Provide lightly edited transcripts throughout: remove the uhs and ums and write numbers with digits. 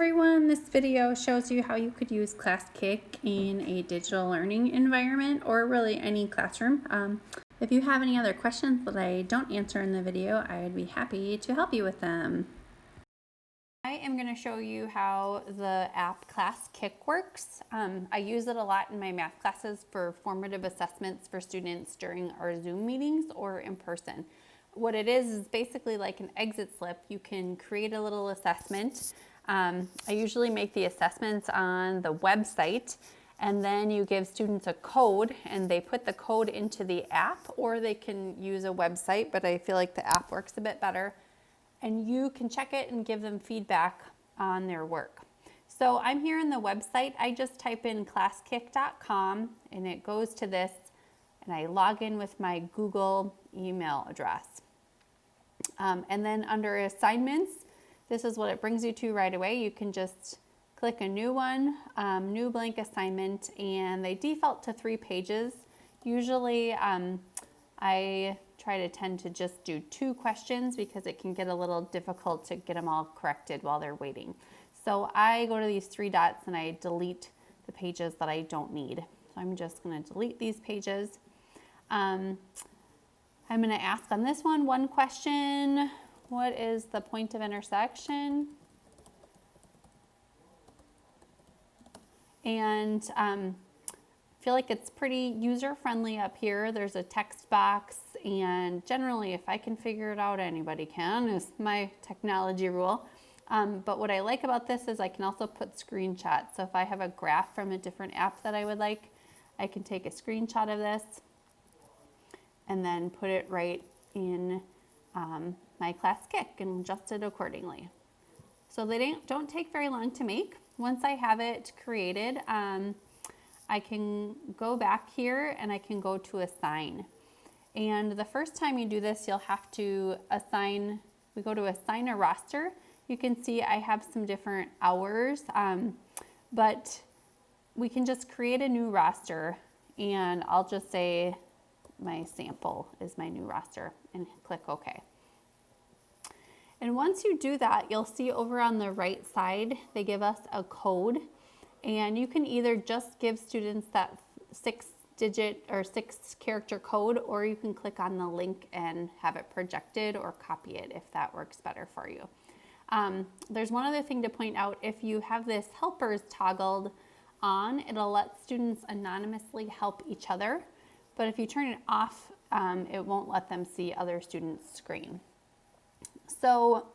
everyone, this video shows you how you could use Classkick in a digital learning environment or really any classroom. If you have any other questions that I don't answer in the video, I'd be happy to help you with them. I am going to show you how the app Classkick works. I use it a lot in my math classes for formative assessments for students during our Zoom meetings or in person. What it is basically like an exit slip. You can create a little assessment. I usually make the assessments on the website, and then you give students a code and they put the code into the app, or they can use a website, but I feel like the app works a bit better. And you can check it and give them feedback on their work. So I'm here on the website. I just type in classkick.com and it goes to this, and I log in with my Google email address. And then under assignments, this is what it brings you to right away. You can just click a new one, new blank assignment, and they default to 3 pages. Usually I tend to just do 2 questions because it can get a little difficult to get them all corrected while they're waiting. So I go to these 3 dots and I delete the pages that I don't need. So I'm just going to delete these pages. I'm going to ask on this one question. What is the point of intersection? And I feel like it's pretty user-friendly up here. There's a text box, and generally if I can figure it out, anybody can, is my technology rule. But what I like about this is I can also put screenshots. So if I have a graph from a different app that I would like, I can take a screenshot of this and then put it right in my Classkick and adjust it accordingly. So they don't take very long to make. Once I have it created, I can go back here and I can go to assign. And the first time you do this, you'll have to assign, we go to assign a roster. You can see I have some different hours, but we can just create a new roster, and I'll just say my sample is my new roster and click OK. And once you do that, you'll see over on the right side, they give us a code, and you can either just give students that 6-digit or 6-character code, or you can click on the link and have it projected or copy it if that works better for you. There's one other thing to point out. If you have this helpers toggled on, it'll let students anonymously help each other. But if you turn it off, it won't let them see other students' screen. So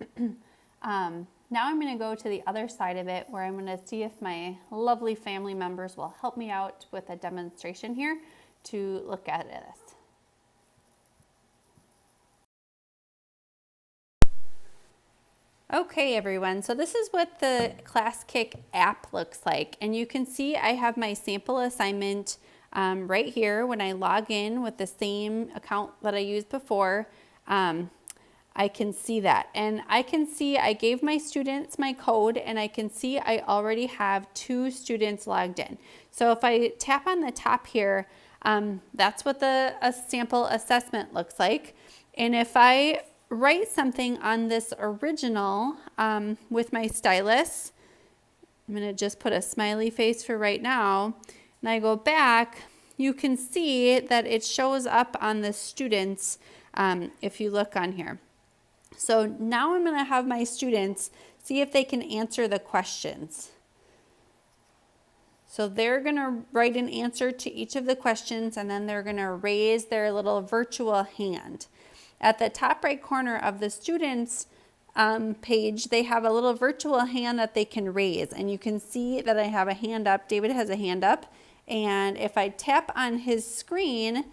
now I'm going to go to the other side of it, where I'm going to see if my lovely family members will help me out with a demonstration here to look at this. Okay, everyone, so this is what the Classkick app looks like. And you can see I have my sample assignment right here. When I log in with the same account that I used before, I can see that. And I can see I gave my students my code, and I can see I already have 2 students logged in. So if I tap on the top here, that's what the sample assessment looks like. And if I write something on this original with my stylus, I'm going to just put a smiley face for right now, and I go back, you can see that it shows up on the students if you look on here. So now I'm going to have my students see if they can answer the questions. So they're going to write an answer to each of the questions, and then they're going to raise their little virtual hand. At the top right corner of the students page, they have a little virtual hand that they can raise, and you can see that I have a hand up. David has a hand up, and if I tap on his screen,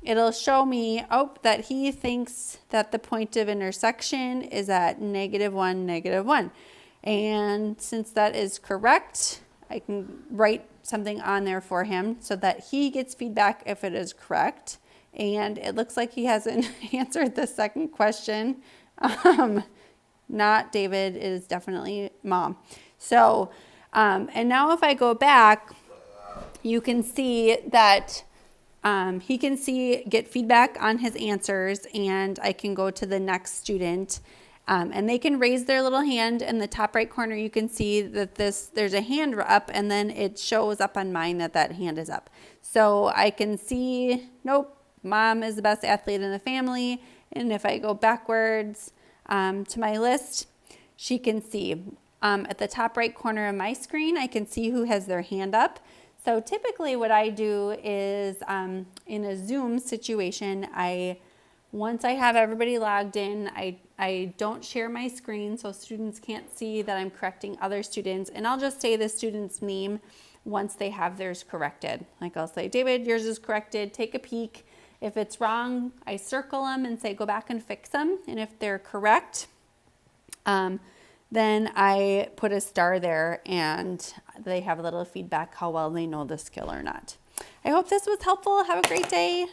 it'll show me, that he thinks that the point of intersection is at -1, -1. And since that is correct, I can write something on there for him so that he gets feedback if it is correct. And it looks like he hasn't answered the second question. Not David, it is definitely Mom. So, and now if I go back, you can see that he can get feedback on his answers, and I can go to the next student. And they can raise their little hand. In the top right corner, you can see that there's a hand up, and then it shows up on mine that hand is up. So I can see, nope, mom is the best athlete in the family. And if I go backwards to my list, she can see. At the top right corner of my screen, I can see who has their hand up. So typically what I do is in a Zoom situation, once I have everybody logged in, I don't share my screen so students can't see that I'm correcting other students, and I'll just say the student's name once they have theirs corrected. Like I'll say, David, yours is corrected, take a peek. If it's wrong, I circle them and say, go back and fix them. And if they're correct, then I put a star there and they have a little feedback how well they know the skill or not. I hope this was helpful. Have a great day.